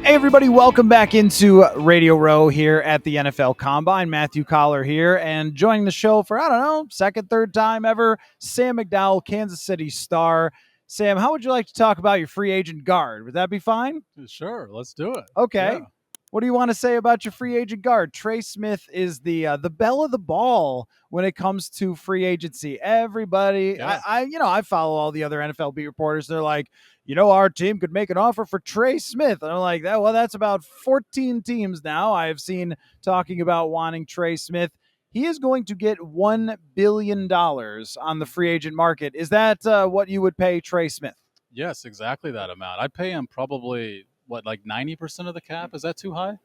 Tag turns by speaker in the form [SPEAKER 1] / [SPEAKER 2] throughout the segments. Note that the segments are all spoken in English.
[SPEAKER 1] Hey, everybody, welcome back into Radio Row here at the NFL Combine. Matthew Coller here, and joining the show for, I don't know, second, third time ever, Sam McDowell, Kansas City Star. Sam, how would you like to talk about your free agent guard? Would that be fine?
[SPEAKER 2] Sure, let's do it.
[SPEAKER 1] Okay.
[SPEAKER 2] Yeah.
[SPEAKER 1] What do you want to say about your free agent guard? Trey Smith is the belle of the ball when it comes to free agency. Everybody,
[SPEAKER 2] Yeah.
[SPEAKER 1] I follow all the other NFL beat reporters. They're like, our team could make an offer for Trey Smith. And I'm like, that's about 14 teams now I've seen talking about wanting Trey Smith. He is going to get $1 billion on the free agent market. Is that what you would pay Trey Smith?
[SPEAKER 2] Yes, exactly that amount. I'd pay him probably, like 90% of the cap? Is that too high?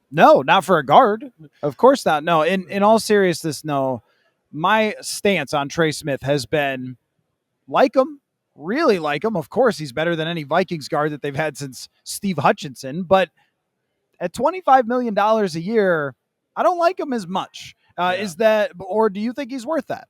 [SPEAKER 1] No, not for a guard. Of course not. No, in all seriousness, no. My stance on Trey Smith has been like him, really like him. Of course, he's better than any Vikings guard that they've had since Steve Hutchinson. But at $25 million a year, I don't like him as much. Is that, or do you think he's worth that?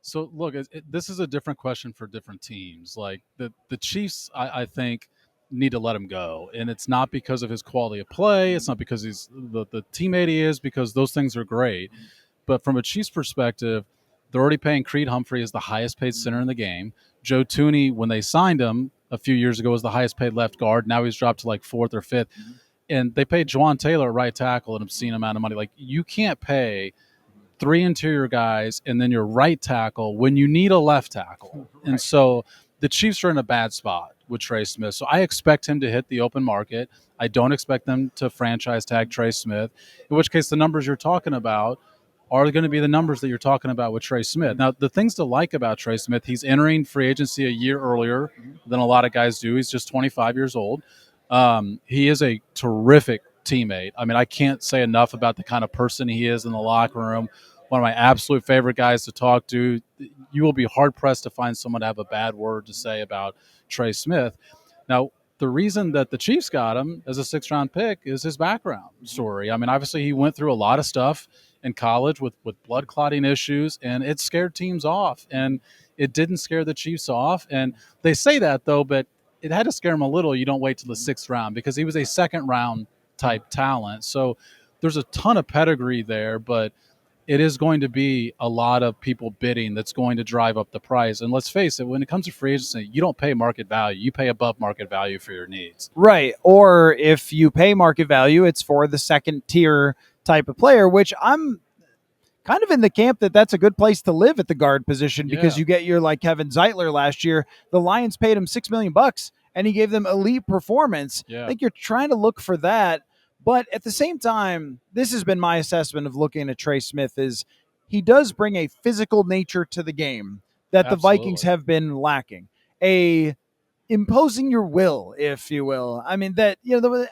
[SPEAKER 2] So, look, this is a different question for different teams. Like the Chiefs, I think, need to let him go. And it's not because of his quality of play. It's not because he's the teammate he is, because those things are great. But from a Chiefs perspective, they're already paying Creed Humphrey as the highest paid center in the game. Joe Thuney, when they signed him a few years ago, was the highest paid left guard. Now he's dropped to like fourth or fifth. And they paid Juwan Taylor right tackle an obscene amount of money. Like, you can't pay three interior guys and then your right tackle when you need a left tackle. Right. And so the Chiefs are in a bad spot with Trey Smith. So I expect him to hit the open market. I don't expect them to franchise tag Trey Smith, in which case the numbers you're talking about are going to be the numbers that you're talking about with Trey Smith. Now, the things to like about Trey Smith, he's entering free agency a year earlier than a lot of guys do. He's just 25 years old. He is a terrific teammate. I mean, I can't say enough about the kind of person he is in the locker room. One of my absolute favorite guys to talk to. You will be hard-pressed to find someone to have a bad word to say about Trey Smith. Now, the reason that the Chiefs got him as a sixth-round pick is his background story. I mean, obviously he went through a lot of stuff in college with blood clotting issues, and it scared teams off. And it didn't scare the Chiefs off. And they say that, though, but it had to scare him a little. You don't wait till the sixth round, because he was a second-round type talent. So there's a ton of pedigree there, but it is going to be a lot of people bidding that's going to drive up the price. And let's face it, when it comes to free agency, you don't pay market value. You pay above market value for your needs.
[SPEAKER 1] Right. Or if you pay market value, it's for the second tier type of player, which I'm kind of in the camp that that's a good place to live at the guard position, because you get your, like Kevin Zeitler last year. The Lions paid him $6 million and he gave them elite performance. I think you're trying to look for that. But at the same time, this has been my assessment of looking at Trey Smith, is he does bring a physical nature to the game that the Vikings have been lacking. Imposing your will, if you will. I mean, that,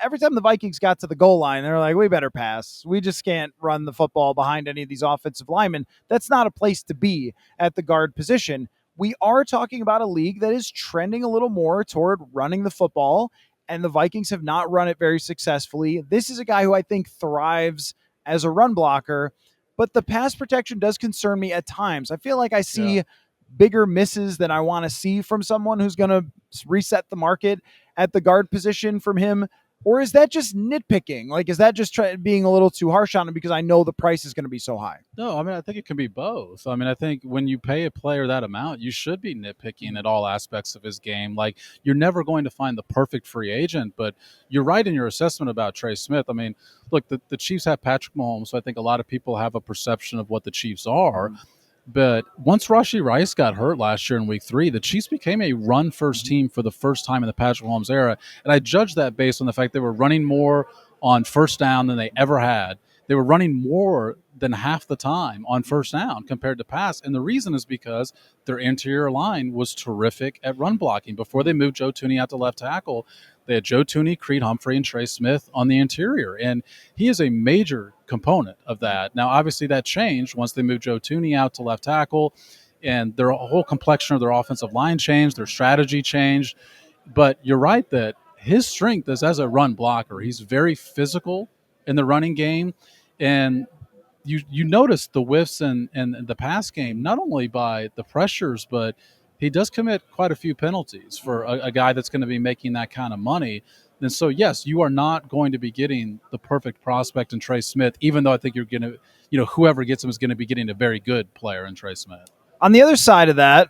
[SPEAKER 1] every time the Vikings got to the goal line, they're like, we better pass. We just can't run the football behind any of these offensive linemen. That's not a place to be at the guard position. We are talking about a league that is trending a little more toward running the football, and the Vikings have not run it very successfully. This is a guy who I think thrives as a run blocker, but the pass protection does concern me at times. I feel like I see bigger misses than I want to see from someone who's going to reset the market at the guard position from him. Or is that just nitpicking? Like, is that just being a little too harsh on him because I know the price is going to be so high?
[SPEAKER 2] No, I mean, I think it can be both. I mean, I think when you pay a player that amount, you should be nitpicking at all aspects of his game. Like, you're never going to find the perfect free agent, but you're right in your assessment about Trey Smith. I mean, look, the Chiefs have Patrick Mahomes, so I think a lot of people have a perception of what the Chiefs are. But once Rashee Rice got hurt last year in week 3, the Chiefs became a run-first team for the first time in the Patrick Mahomes era. And I judge that based on the fact they were running more on first down than they ever had. They were running more than half the time on first down compared to pass. And the reason is because their interior line was terrific at run blocking. Before they moved Joe Thuney out to left tackle, they had Joe Thuney, Creed Humphrey, and Trey Smith on the interior. And he is a major component of that. Now, obviously, that changed once they moved Joe Thuney out to left tackle, and their whole complexion of their offensive line changed, their strategy changed. But you're right that his strength is as a run blocker. He's very physical in the running game. And you notice the whiffs in the pass game, not only by the pressures, but he does commit quite a few penalties for a guy that's going to be making that kind of money. And so, yes, you are not going to be getting the perfect prospect in Trey Smith, even though I think you're going to, whoever gets him is going to be getting a very good player in Trey Smith.
[SPEAKER 1] On the other side of that,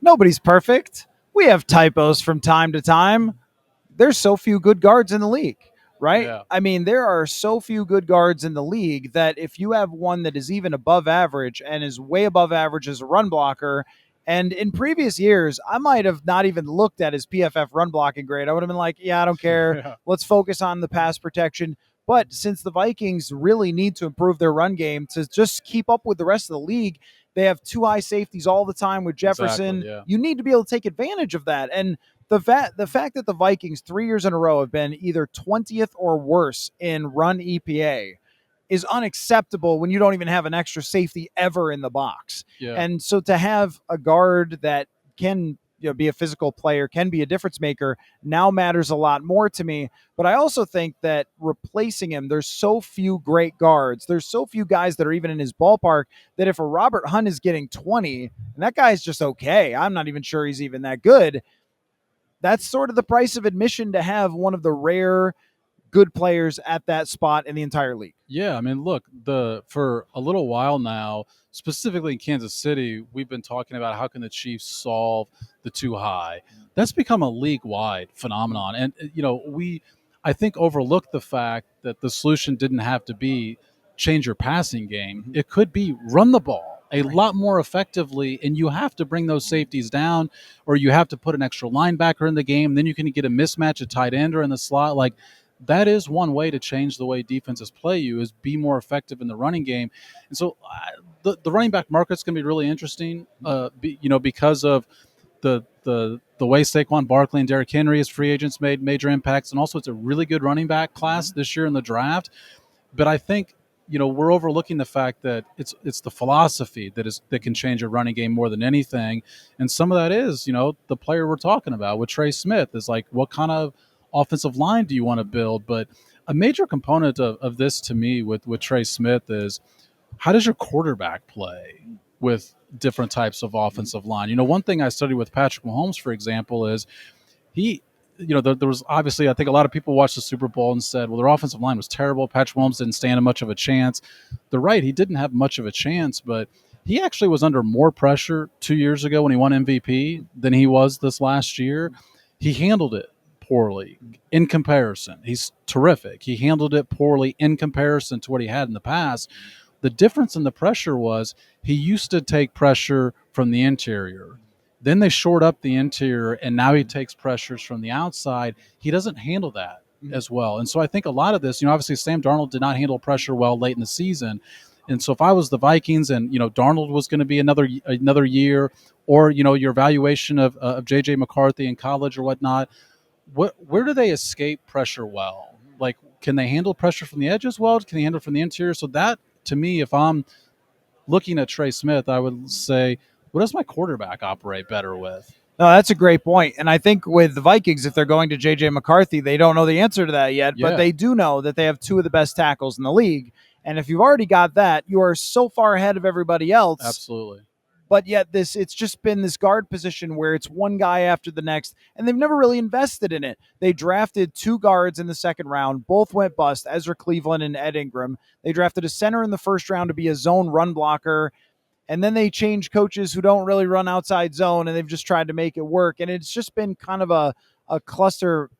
[SPEAKER 1] nobody's perfect. We have typos from time to time. There's so few good guards in the league, right?
[SPEAKER 2] Yeah.
[SPEAKER 1] I mean, there are so few good guards in the league that if you have one that is even above average and is way above average as a run blocker, and in previous years, I might have not even looked at his PFF run blocking grade. I would have been like, yeah, I don't care.
[SPEAKER 2] Yeah.
[SPEAKER 1] Let's focus on the pass protection. But since the Vikings really need to improve their run game to just keep up with the rest of the league, they have two high safeties all the time with Jefferson.
[SPEAKER 2] Exactly, yeah.
[SPEAKER 1] You need to be able to take advantage of that. And the fact that the Vikings 3 years in a row have been either 20th or worse in run EPA is unacceptable when you don't even have an extra safety ever in the box.
[SPEAKER 2] Yeah.
[SPEAKER 1] And so to have a guard that can be a physical player, can be a difference maker, now matters a lot more to me. But I also think that replacing him, there's so few great guards. There's so few guys that are even in his ballpark that if a Robert Hunt is getting 20, and that guy's just okay, I'm not even sure he's even that good, that's sort of the price of admission to have one of the rare good players at that spot in the entire league.
[SPEAKER 2] Yeah, I mean, look, for a little while now, specifically in Kansas City, we've been talking about how can the Chiefs solve the too high. That's become a league-wide phenomenon, and we, I think, overlooked the fact that the solution didn't have to be change your passing game. It could be run the ball a lot more effectively, and you have to bring those safeties down, or you have to put an extra linebacker in the game. Then you can get a mismatch at tight end or in the slot, like. That is one way to change the way defenses play you, is be more effective in the running game. And so the running back market's going to be really interesting, because of the way Saquon Barkley and Derrick Henry as free agents made major impacts. And also it's a really good running back class this year in the draft. But I think, we're overlooking the fact that it's the philosophy that can change a running game more than anything. And some of that is, the player we're talking about with Trey Smith is like, what kind of offensive line do you want to build? But a major component of this to me with Trey Smith is, how does your quarterback play with different types of offensive line? One thing I studied with Patrick Mahomes, for example, is there was obviously, I think a lot of people watched the Super Bowl and said, well, their offensive line was terrible. Patrick Mahomes didn't stand much of a chance. They're right. He didn't have much of a chance, but he actually was under more pressure 2 years ago when he won MVP than he was this last year. He handled it poorly in comparison. He's terrific. He handled it poorly in comparison to what he had in the past. The difference in the pressure was he used to take pressure from the interior. Then they shored up the interior, and now he takes pressures from the outside. He doesn't handle that as well. And so I think a lot of this, obviously Sam Darnold did not handle pressure well late in the season. And so if I was the Vikings and, Darnold was going to be another year, or, your evaluation of J.J. McCarthy in college or whatnot, where do they escape pressure well? Like, can they handle pressure from the edges well? Can they handle it from the interior? So that, to me, if I'm looking at Trey Smith, I would say, what does my quarterback operate better with?
[SPEAKER 1] No, that's a great point. And I think with the Vikings, if they're going to J.J. McCarthy, they don't know the answer to that yet, but they do know that they have two of the best tackles in the league. And if you've already got that, you are so far ahead of everybody else.
[SPEAKER 2] Absolutely.
[SPEAKER 1] But yet it's just been this guard position where it's one guy after the next, and they've never really invested in it. They drafted two guards in the second round. Both went bust, Ezra Cleveland and Ed Ingram. They drafted a center in the first round to be a zone run blocker, and then they changed coaches who don't really run outside zone, and they've just tried to make it work. And it's just been kind of a cluster,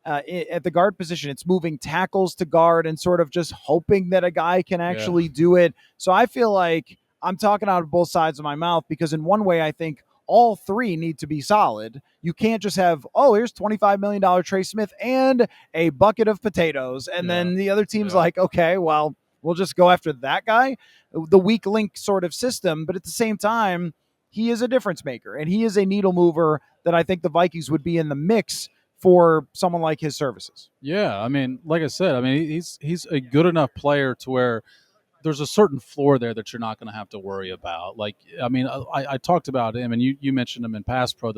[SPEAKER 1] at the guard position. It's moving tackles to guard and sort of just hoping that a guy can actually do it. So I feel like I'm talking out of both sides of my mouth, because in one way I think all three need to be solid. You can't just have, here's $25 million Trey Smith and a bucket of potatoes. And then the other team's like, okay, well, we'll just go after that guy. The weak link sort of system. But at the same time, he is a difference maker, and he is a needle mover that I think the Vikings would be in the mix for someone like his services.
[SPEAKER 2] Yeah, I mean, like I said, he's a good enough player to where there's a certain floor there that you're not going to have to worry about. Like, I talked about him, and you mentioned him in Pass Pro,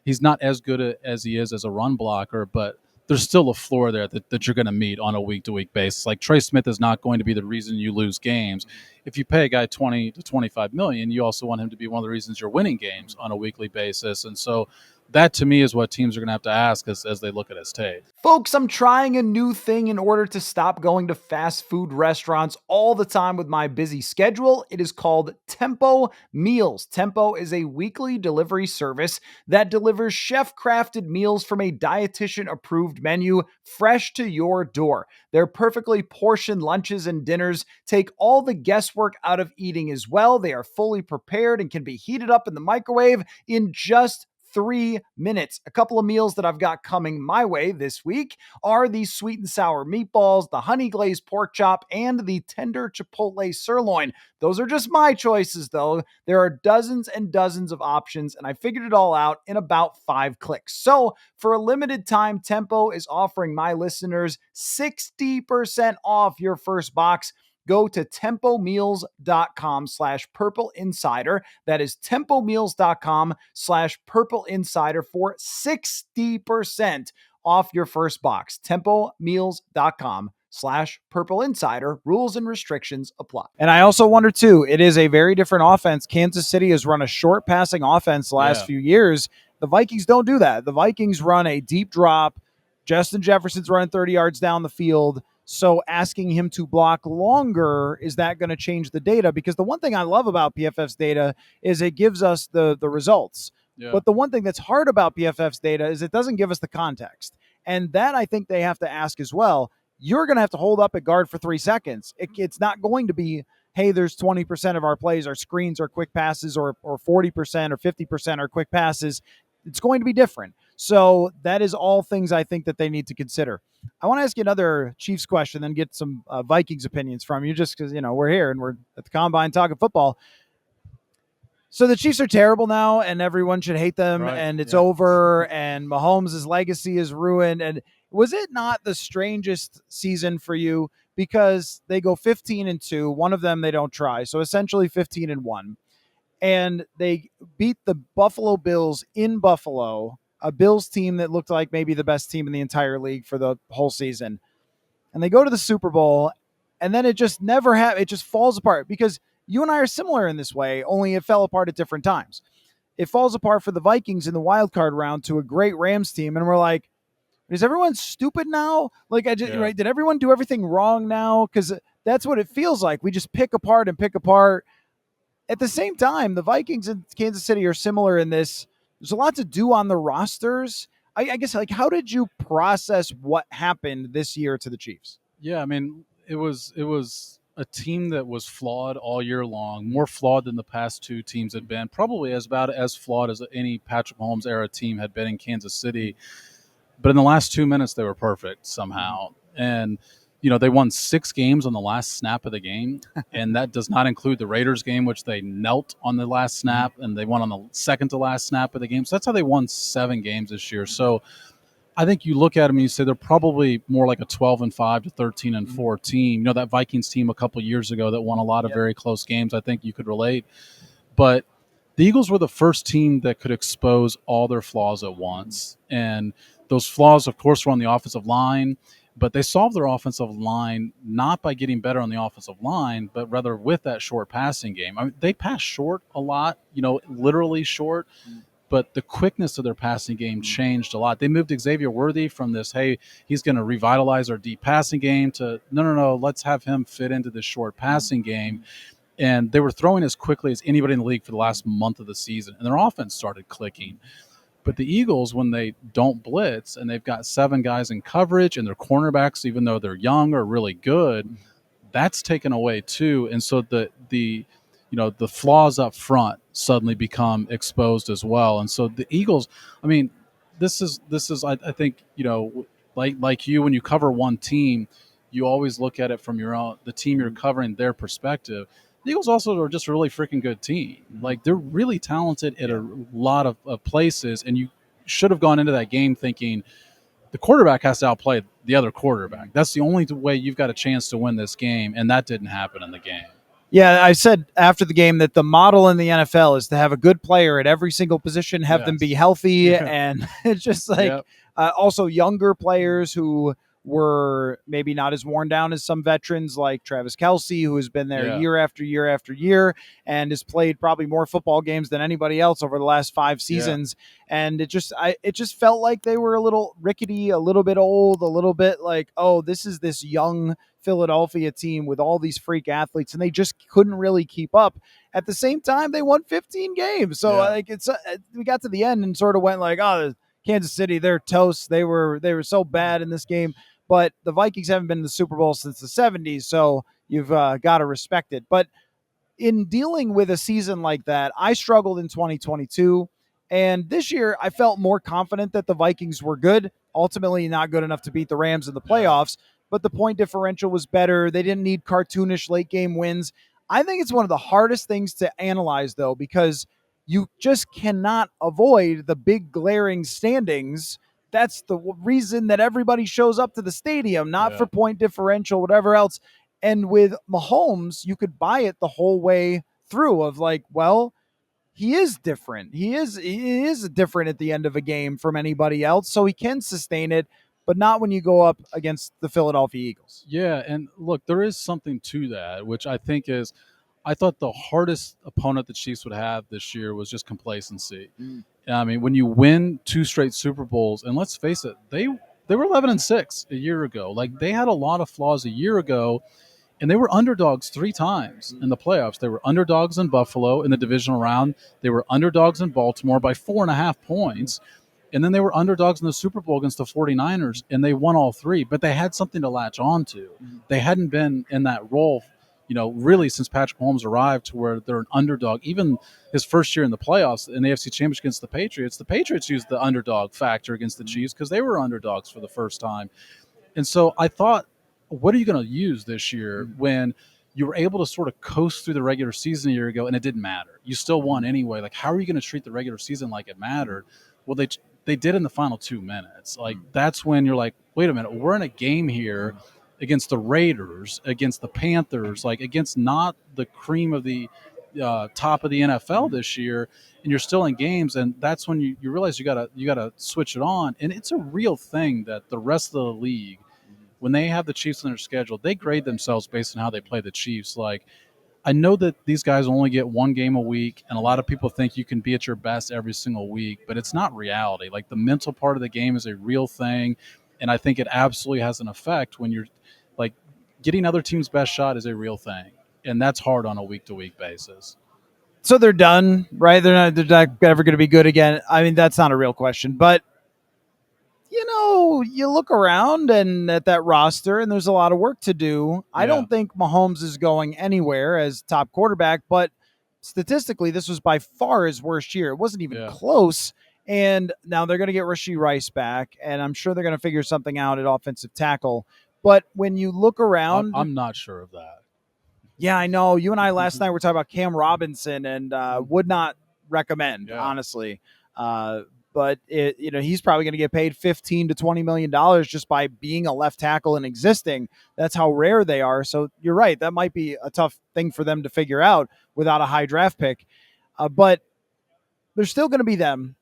[SPEAKER 2] he's not as good as he is as a run blocker, but there's still a floor there that you're going to meet on a week-to-week basis. Like, Trey Smith is not going to be the reason you lose games. If you pay a guy $20 to $25 million, you also want him to be one of the reasons you're winning games on a weekly basis. And so that to me is what teams are going to have to ask as they look at his tape.
[SPEAKER 1] Folks, I'm trying a new thing in order to stop going to fast food restaurants all the time with my busy schedule. It is called Tempo Meals. Tempo is a weekly delivery service that delivers chef-crafted meals from a dietitian-approved menu fresh to your door. Their perfectly portioned lunches and dinners take all the guesswork out of eating as well. They are fully prepared and can be heated up in the microwave in just 3 minutes. A couple of meals that I've got coming my way this week are the sweet and sour meatballs, the honey glazed pork chop, and the tender chipotle sirloin. Those are just my choices, though. There are dozens and dozens of options, and I figured it all out in about 5 clicks. So, for a limited time, Tempo is offering my listeners 60% off your first box. Go to tempomeals.com/purple insider. That is tempomeals.com/purple insider for 60% off your first box. Tempomeals.com/purple insider. Rules and restrictions apply. And I also wonder too, it is a very different offense. Kansas City has run a short passing offense the last few years. The Vikings don't do that. The Vikings run a deep drop. Justin Jefferson's running 30 yards down the field. So asking him to block longer, is that going to change the data? Because the one thing I love about PFF's data is it gives us the results. Yeah. But the one thing that's hard about PFF's data is it doesn't give us the context. And that I think they have to ask as well. You're going to have to hold up at guard for 3 seconds. It's not going to be, hey, there's 20% of our plays, our screens are quick passes, or 40% or 50% are quick passes. It's going to be different. So that is all things I think that they need to consider. I want to ask you another Chiefs question, then get some Vikings opinions from you, just because, we're here and we're at the Combine talking football. So the Chiefs are terrible now, and everyone should hate them, and it's over, and Mahomes' legacy is ruined. And was it not the strangest season for you? Because they go 15-2. One of them they don't try. So essentially 15-1. And they beat the Buffalo Bills in Buffalo, a Bills team that looked like maybe the best team in the entire league for the whole season. And they go to the Super Bowl, and then it just never it just falls apart, because you and I are similar in this way, only it fell apart at different times. It falls apart for the Vikings in the wild card round to a great Rams team, and we're like, is everyone stupid now? Like, did everyone do everything wrong now? Because that's what it feels like. We just pick apart. At the same time, the Vikings and Kansas City are similar in this. There's a lot to do on the rosters. I guess, how did you process what happened this year to the Chiefs?
[SPEAKER 2] Yeah, I mean, it was a team that was flawed all year long, more flawed than the past two teams had been, probably about as flawed as any Patrick Mahomes era team had been in Kansas City. But in the last 2 minutes, they were perfect somehow. And they won 6 games on the last snap of the game, and that does not include the Raiders game, which they knelt on the last snap, and they won on the second to last snap of the game. So that's how they won 7 games this year. So I think you look at them and you say they're probably more like a 12-5 to 13-4 team. That Vikings team a couple years ago that won a lot of very close games, I think you could relate. But the Eagles were the first team that could expose all their flaws at once. And those flaws, of course, were on the offensive line. But they solved their offensive line not by getting better on the offensive line, but rather with that short passing game. I mean, they pass short a lot, literally short, but the quickness of their passing game changed a lot. They moved Xavier Worthy from this, hey, he's going to revitalize our deep passing game, to no, let's have him fit into this short passing game. And they were throwing as quickly as anybody in the league for the last month of the season, and their offense started clicking. But the Eagles, when they don't blitz and they've got 7 guys in coverage and their cornerbacks, even though they're young, are really good, that's taken away too. And so the flaws up front suddenly become exposed as well. And so the Eagles, I mean, this is I think, like you, when you cover one team, you always look at it from the team you're covering, their perspective. The Eagles also are just a really freaking good team. Like, they're really talented at a lot of places, and you should have gone into that game thinking the quarterback has to outplay the other quarterback. That's the only way you've got a chance to win this game, and that didn't happen in the game.
[SPEAKER 1] Yeah, I said after the game that the model in the NFL is to have a good player at every single position, have them be healthy, and it's just like also younger players who were maybe not as worn down as some veterans like Travis Kelce, who has been there
[SPEAKER 2] Yeah.
[SPEAKER 1] year after year after year and has played probably more football games than anybody else over the last 5 seasons. And it just felt like they were a little rickety, a little bit old, a little bit like, oh, this is this young Philadelphia team with all these freak athletes, and they just couldn't really keep up. At the same time, they won 15 games. So like we got to the end and sort of went like, oh, Kansas City, they're toast. They were so bad in this game. But the Vikings haven't been in the Super Bowl since the 70s, so you've got to respect it. But in dealing with a season like that, I struggled in 2022. And this year, I felt more confident that the Vikings were good. Ultimately, not good enough to beat the Rams in the playoffs, but the point differential was better. They didn't need cartoonish late game wins. I think it's one of the hardest things to analyze, though, because you just cannot avoid the big glaring standings. That's the reason that everybody shows up to the stadium, not for point differential, whatever else. And with Mahomes, you could buy it the whole way through of like, well, he is different. He is different at the end of a game from anybody else, so he can sustain it, but not when you go up against the Philadelphia Eagles.
[SPEAKER 2] Yeah, and look, there is something to that, which I think is, I thought the hardest opponent the Chiefs would have this year was just complacency. I mean, when you win 2 straight Super Bowls, and let's face it, they were 11-6 a year ago. Like, they had a lot of flaws a year ago, and they were underdogs 3 times in the playoffs. They were underdogs in Buffalo in the divisional round. They were underdogs in Baltimore by 4.5 points. And then they were underdogs in the Super Bowl against the 49ers, and they won all 3. But they had something to latch on to. They hadn't been in that role, really since Patrick Mahomes arrived, to where they're an underdog. Even his first year in the playoffs in the AFC Championship against the Patriots used the underdog factor against the Chiefs because they were underdogs for the first time. And so I thought, what are you going to use this year when you were able to sort of coast through the regular season a year ago and it didn't matter? You still won anyway. Like, how are you going to treat the regular season like it mattered? Well, they did in the final 2 minutes. Like, that's when you're like, wait a minute, we're in a game here against the Raiders, against the Panthers, like against not the cream of the top of the NFL this year, and you're still in games, and that's when you realize you gotta switch it on. And it's a real thing that the rest of the league, when they have the Chiefs on their schedule, they grade themselves based on how they play the Chiefs. Like, I know that these guys only get 1 game a week, and a lot of people think you can be at your best every single week, but it's not reality. Like, the mental part of the game is a real thing, and I think it absolutely has an effect when you're like, getting other teams' best shot is a real thing, and that's hard on a week-to-week basis.
[SPEAKER 1] So they're done, right? They're not ever going to be good again. I mean, that's not a real question, but you look around and at that roster, and there's a lot of work to do. I don't think Mahomes is going anywhere as top quarterback, but statistically, this was by far his worst year. It wasn't even close. And now they're going to get Rashee Rice back, and I'm sure they're going to figure something out at offensive tackle. But when you look around,
[SPEAKER 2] I'm not sure of that.
[SPEAKER 1] Yeah, I know. You and I last night were talking about Cam Robinson, and would not recommend, honestly. But he's probably going to get paid $15 to $20 million just by being a left tackle and existing. That's how rare they are. So you're right. That might be a tough thing for them to figure out without a high draft pick. But they're still going to be them.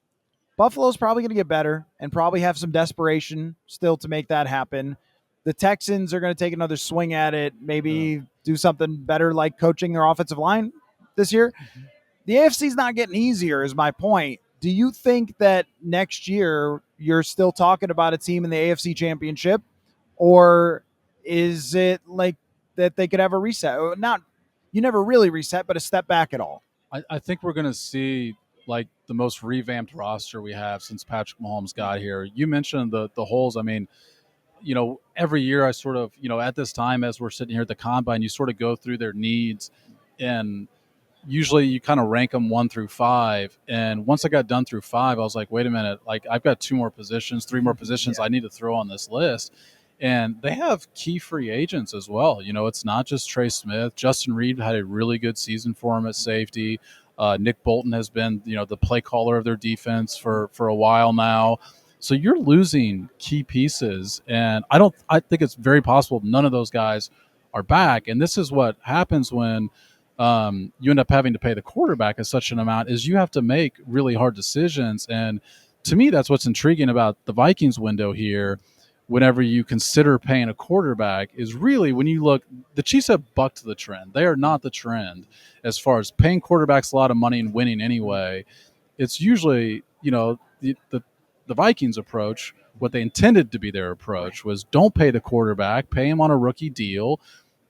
[SPEAKER 1] Buffalo's probably going to get better and probably have some desperation still to make that happen. The Texans are going to take another swing at it, maybe do something better like coaching their offensive line this year. The AFC's not getting easier is my point. Do you think that next year you're still talking about a team in the AFC Championship, or is it like that they could have a reset? Not, you never really reset, but a step back at all.
[SPEAKER 2] I think we're going to see like the most revamped roster we have since Patrick Mahomes got here. You mentioned the holes. I mean, every year I sort of, at this time as we're sitting here at the combine, you sort of go through their needs, and usually you kind of rank them 1 through 5. And once I got done through 5, I was like, wait a minute, like I've got 2 more positions, 3 more positions I need to throw on this list. And they have key free agents as well. It's not just Trey Smith. Justin Reed had a really good season for him at safety. Nick Bolton has been, the play caller of their defense for a while now. So you're losing key pieces, and I think it's very possible none of those guys are back. And this is what happens when you end up having to pay the quarterback at such an amount, is you have to make really hard decisions. And to me, that's what's intriguing about the Vikings window here. whenever you consider paying a quarterback is really when you look, the Chiefs have bucked the trend. They are not the trend as far as paying quarterbacks a lot of money and winning anyway. It's usually, the Vikings approach, what they intended to be their approach was don't pay the quarterback, pay him on a rookie deal,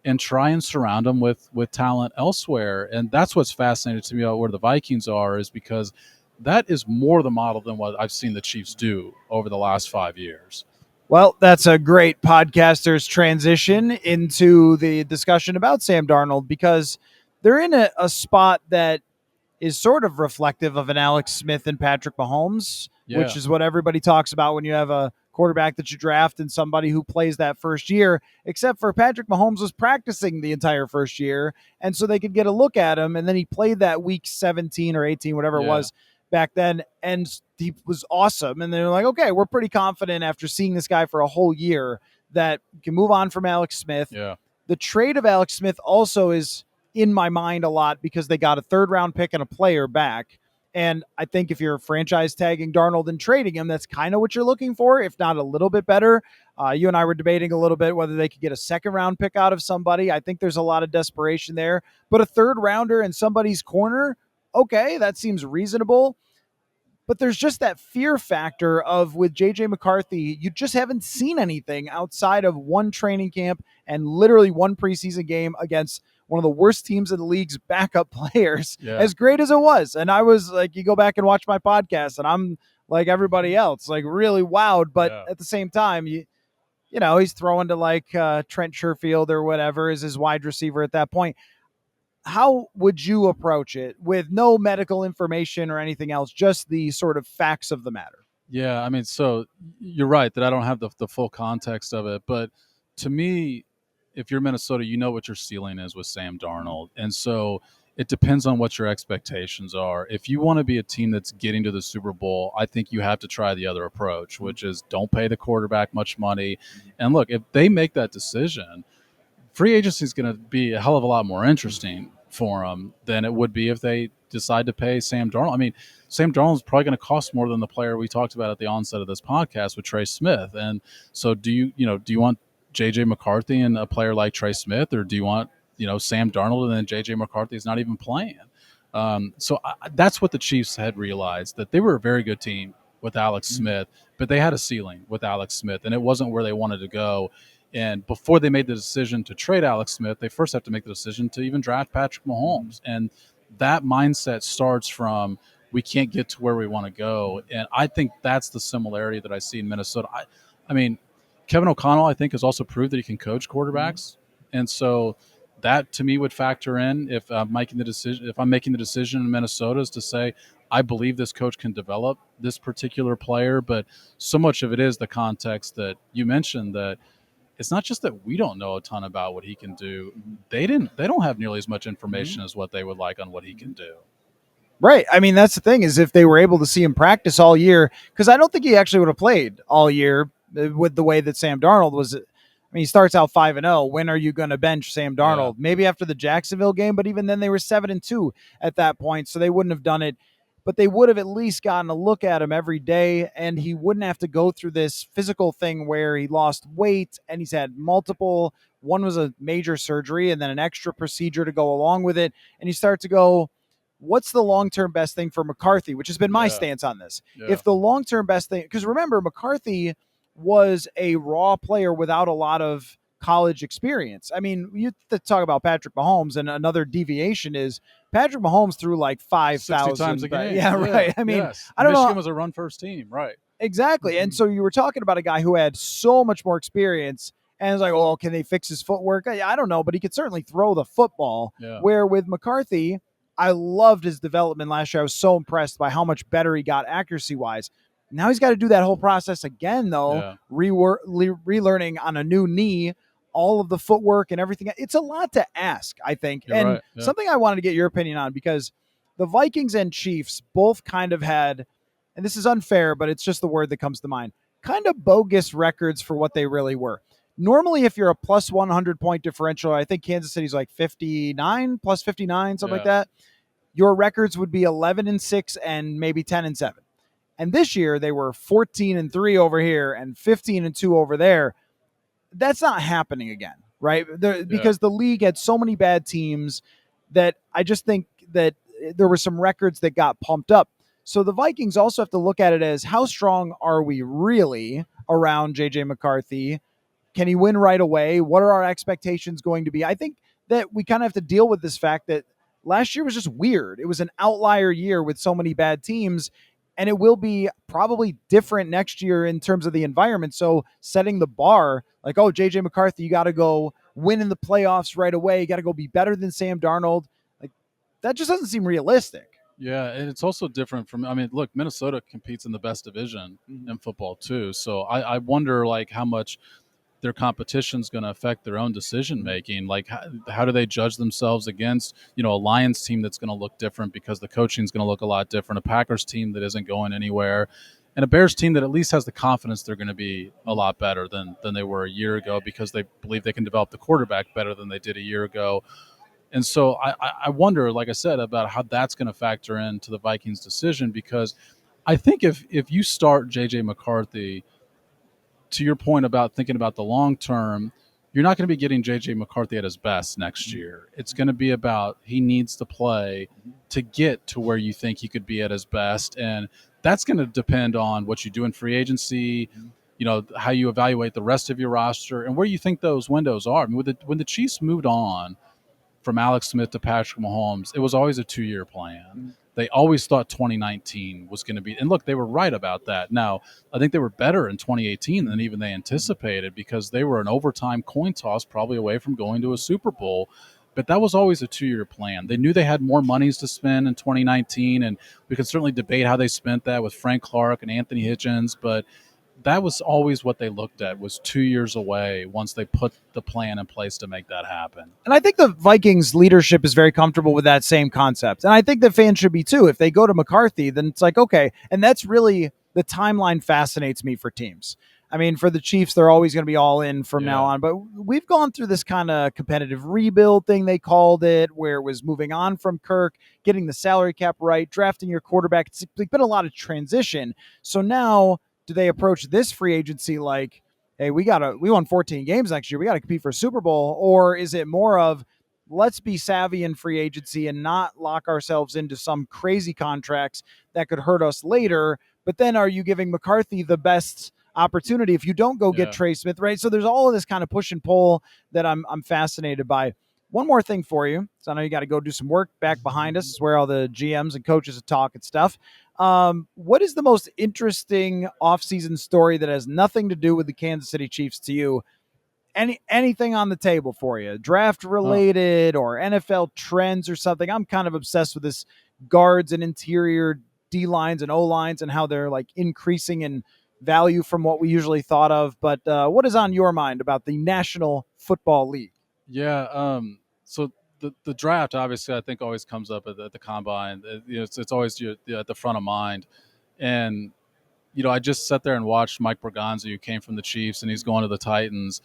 [SPEAKER 2] and try and surround them with talent elsewhere. And that's what's fascinating to me about where the Vikings are, is because that is more the model than what I've seen the Chiefs do over the last 5 years.
[SPEAKER 1] Well, that's a great podcaster's transition into the discussion about Sam Darnold, because they're in a spot that is sort of reflective of an Alex Smith and Patrick Mahomes, which is what everybody talks about when you have a quarterback that you draft and somebody who plays that first year, except for Patrick Mahomes was practicing the entire first year, and so they could get a look at him, and then he played that week 17 or 18, whatever it was back then, and he was awesome. And they're like, okay, we're pretty confident after seeing this guy for a whole year that you can move on from Alex Smith. The trade of Alex Smith also is in my mind a lot because they got a third-round pick and a player back. And I think if you're franchise tagging Darnold and trading him, that's kind of what you're looking for, if not a little bit better. You and I were debating a little bit whether they could get a second-round pick out of somebody. I think there's a lot of desperation there. But a third-rounder in somebody's corner, okay, that seems reasonable. But there's just that fear factor of, with J.J. McCarthy, you just haven't seen anything outside of one training camp and literally one preseason game against one of the worst teams in the league's backup players, as great as it was. And I was like, you go back and watch my podcast, and I'm like everybody else, like really wowed. But at the same time, you know, he's throwing to like Trent Sherfield or whatever is his wide receiver at that point. How would you approach it with no medical information or anything else, just the sort of facts of the matter?
[SPEAKER 2] Yeah, I mean, so you're right that I don't have the full context of it. But to me, if you're Minnesota, you know what your ceiling is with Sam Darnold. And so it depends on what your expectations are. If you want to be a team that's getting to the Super Bowl, I think you have to try the other approach, which is don't pay the quarterback much money. And look, if they make that decision, free agency is going to be a hell of a lot more interesting for them than it would be if they decide to pay Sam Darnold. I mean, Sam Darnold is probably going to cost more than the player we talked about at the onset of this podcast with Trey Smith. And so do you want J.J. McCarthy and a player like Trey Smith, or do you want, Sam Darnold and then J.J. McCarthy is not even playing? That's what the Chiefs had realized, that they were a very good team with Alex Smith, but they had a ceiling with Alex Smith, and it wasn't where they wanted to go. And before they made the decision to trade Alex Smith, they first have to make the decision to even draft Patrick Mahomes. And that mindset starts from, we can't get to where we want to go. And I think that's the similarity that I see in Minnesota. I mean, Kevin O'Connell, I think, has also proved that he can coach quarterbacks. And so that, to me, would factor in if I'm making the decision in Minnesota, is to say, I believe this coach can develop this particular player. But so much of it is the context that you mentioned, that it's not just that we don't know a ton about what he can do. They don't have nearly as much information as what they would like on what he can do.
[SPEAKER 1] Right. I mean, that's the thing, is if they were able to see him practice all year, because I don't think he actually would have played all year with the way that Sam Darnold was. I mean, he starts out 5-0. When are you going to bench Sam Darnold? Maybe after the Jacksonville game, but even then they were 7-2 at that point, so they wouldn't have done it. But they would have at least gotten a look at him every day, and he wouldn't have to go through this physical thing where he lost weight and he's had multiple. One was a major surgery and then an extra procedure to go along with it. And you start to go, what's the long-term best thing for McCarthy, which has been my stance on this. If the long-term best thing, because remember, McCarthy was a raw player without a lot of college experience. I mean, you talk about Patrick Mahomes, and another deviation is Patrick Mahomes threw like 5,000
[SPEAKER 2] times a game.
[SPEAKER 1] Yeah, right. I mean, I don't
[SPEAKER 2] Michigan
[SPEAKER 1] know.
[SPEAKER 2] was a run-first team, right?
[SPEAKER 1] Exactly. And so you were talking about a guy who had so much more experience, and it's like, oh, can they fix his footwork? I don't know, but he could certainly throw the football. Where with McCarthy, I loved his development last year. I was so impressed by how much better he got accuracy-wise. Now he's got to do that whole process again, though, relearning on a new knee, all of the footwork and everything. It's a lot to ask, I think. Something I wanted to get your opinion on, because the Vikings and Chiefs both kind of had, and this is unfair, but it's just the word that comes to mind, kind of bogus records for what they really were. Normally, if you're a plus 100 point differential, I think Kansas City's like 59, plus 59, something like that, your records would be 11-6 and maybe 10-7. And this year they were 14-3 over here and 15-2 over there. That's not happening again, right? Because the league had so many bad teams that I just think that there were some records that got pumped up. So the Vikings also have to look at it as, how strong are we really around JJ McCarthy? Can he win right away? What are our expectations going to be? I think that we kind of have to deal with this fact that last year was just weird. It was an outlier year with so many bad teams, and it will be probably different next year in terms of the environment. So setting the bar, like, oh, JJ McCarthy, you got to go win in the playoffs right away. You got to go be better than Sam Darnold. Like, that just doesn't seem realistic.
[SPEAKER 2] Yeah, and it's also different from, I mean, look, Minnesota competes in the best division in football too. So I wonder, like, how much their competition is going to affect their own decision making. Like, how do they judge themselves against, a Lions team that's going to look different because the coaching is going to look a lot different, a Packers team that isn't going anywhere, and a Bears team that at least has the confidence they're going to be a lot better than they were a year ago because they believe they can develop the quarterback better than they did a year ago. And so I wonder, like I said, about how that's going to factor into the Vikings' decision, because I think if you start J.J. McCarthy, to your point about thinking about the long term, you're not going to be getting J.J. McCarthy at his best next year. It's going to be about he needs to play to get to where you think he could be at his best. And that's going to depend on what you do in free agency, how you evaluate the rest of your roster and where you think those windows are. I mean, when the Chiefs moved on from Alex Smith to Patrick Mahomes, it was always a 2-year plan. They always thought 2019 was going to be, and look, they were right about that. Now, I think they were better in 2018 than even they anticipated because they were an overtime coin toss probably away from going to a Super Bowl. But that was always a 2-year plan. They knew they had more monies to spend in 2019, and we can certainly debate how they spent that with Frank Clark and Anthony Hitchens, but that was always what they looked at, was 2 years away once they put the plan in place to make that happen.
[SPEAKER 1] And I think the Vikings leadership is very comfortable with that same concept. And I think the fans should be too. If they go to McCarthy, then it's like, okay. And that's really, the timeline fascinates me for teams. I mean, for the Chiefs, they're always going to be all in from now on. But we've gone through this kind of competitive rebuild thing, they called it, where it was moving on from Kirk, getting the salary cap right, drafting your quarterback. It's been a lot of transition. So now, do they approach this free agency like, hey, we won 14 games next year, we got to compete for a Super Bowl? Or is it more of, let's be savvy in free agency and not lock ourselves into some crazy contracts that could hurt us later? But then are you giving McCarthy the best opportunity if you don't go get Trey Smith, right? So there's all of this kind of push and pull that I'm fascinated by. One more thing for you. So I know you got to go do some work back behind us. Is where all the GMs and coaches talk and stuff. What is the most interesting offseason story that has nothing to do with the Kansas City Chiefs to you? Anything on the table for you? Draft related or NFL trends or something? I'm kind of obsessed with this guards and interior D lines and O lines and how they're like increasing in value from what we usually thought of. But what is on your mind about the National Football League?
[SPEAKER 2] Yeah. So the draft, obviously, I think always comes up at the combine. It's always at the front of mind. And, I just sat there and watched Mike Berganza, who came from the Chiefs, and he's going to the Titans.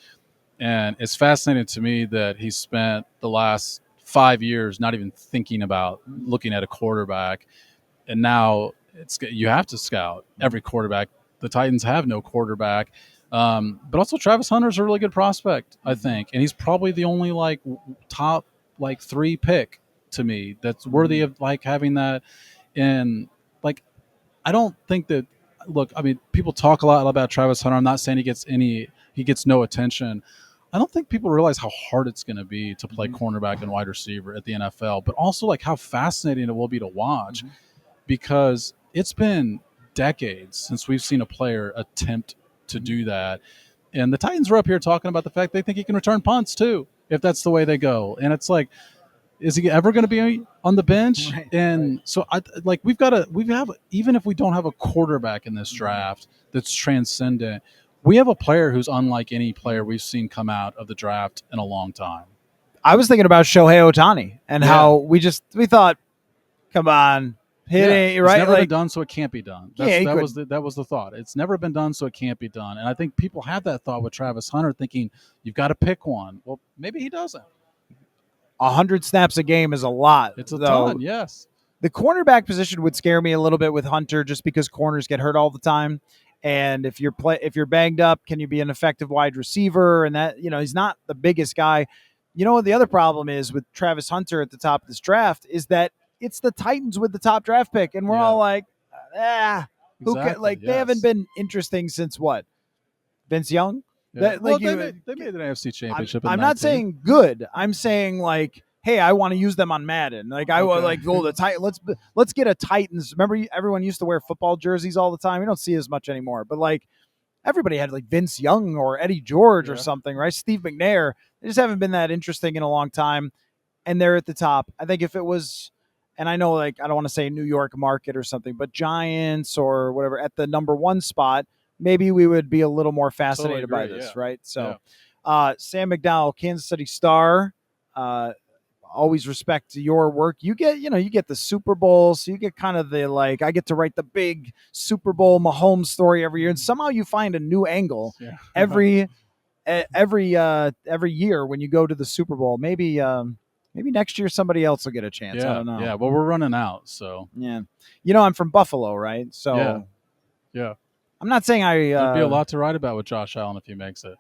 [SPEAKER 2] And it's fascinating to me that he spent the last 5 years not even thinking about looking at a quarterback. And now you have to scout every quarterback. The Titans have no quarterback. But also Travis Hunter's a really good prospect, I think. And he's probably the only top 3 pick to me that's worthy of having that. And I don't think that, look, I mean, people talk a lot about Travis Hunter. I'm not saying he gets no attention. I don't think people realize how hard it's going to be to play cornerback and wide receiver at the NFL, but also how fascinating it will be to watch because it's been decades since we've seen a player attempt to do that. And the Titans were up here talking about the fact they think he can return punts too, if that's the way they go. And it's like, is he ever going to be on the bench? So even if we don't have a quarterback in this draft that's transcendent, we have a player who's unlike any player we've seen come out of the draft in a long time.
[SPEAKER 1] I was thinking about Shohei Ohtani and how we thought, come on, hit it, right?
[SPEAKER 2] It's never been done, so it can't be done. That was the thought. It's never been done, so it can't be done. And I think people have that thought with Travis Hunter, thinking you've got to pick one. Well, maybe he doesn't.
[SPEAKER 1] 100 snaps a game is a lot.
[SPEAKER 2] It's a ton, yes.
[SPEAKER 1] The cornerback position would scare me a little bit with Hunter, just because corners get hurt all the time. And if you're banged up, can you be an effective wide receiver? And that, he's not the biggest guy. You know what the other problem is with Travis Hunter at the top of this draft is that it's the Titans with the top draft pick, and we're all like,
[SPEAKER 2] Exactly,
[SPEAKER 1] they haven't been interesting since what? Vince Young?
[SPEAKER 2] Yeah. They made an AFC championship.
[SPEAKER 1] I'm not saying good. I'm saying like, hey, I want to use them on Madden. Like I want the Titan. Let's get a Titans. Remember, everyone used to wear football jerseys all the time. We don't see as much anymore. But like everybody had like Vince Young or Eddie George or something, right? Steve McNair. They just haven't been that interesting in a long time, and they're at the top. I think if it was, and I know like I don't want to say New York market or something, but Giants or whatever at the number 1 spot, maybe we would be a little more fascinated by this, right? So, Sam McDowell, Kansas City Star. Always respect your work. You get the Super Bowl, so you get kind of the I get to write the big Super Bowl Mahomes story every year, and somehow you find a new angle every year when you go to the Super Bowl. Maybe next year somebody else will get a chance. I don't know.
[SPEAKER 2] Yeah, well, we're running out, so
[SPEAKER 1] yeah. I'm from Buffalo, right? So
[SPEAKER 2] yeah.
[SPEAKER 1] I'm not saying
[SPEAKER 2] there'd be a lot to write about with Josh Allen if he makes it.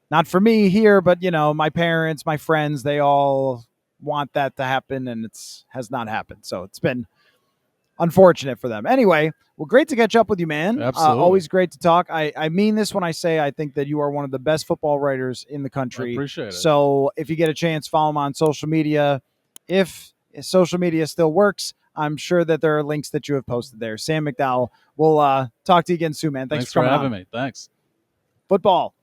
[SPEAKER 1] Not for me here, but my parents, my friends, they all want that to happen, and has not happened. So it's been unfortunate for them. Anyway, well, great to catch up with you, man.
[SPEAKER 2] Absolutely.
[SPEAKER 1] Always great to talk. I mean this when I say I think that you are one of the best football writers in the country.
[SPEAKER 2] I appreciate it.
[SPEAKER 1] So if you get a chance, follow him on social media. If social media still works, I'm sure that there are links that you have posted there. Sam McDowell. We'll talk to you again soon, man. Thanks for coming
[SPEAKER 2] having
[SPEAKER 1] on.
[SPEAKER 2] me. Thanks.
[SPEAKER 1] Football.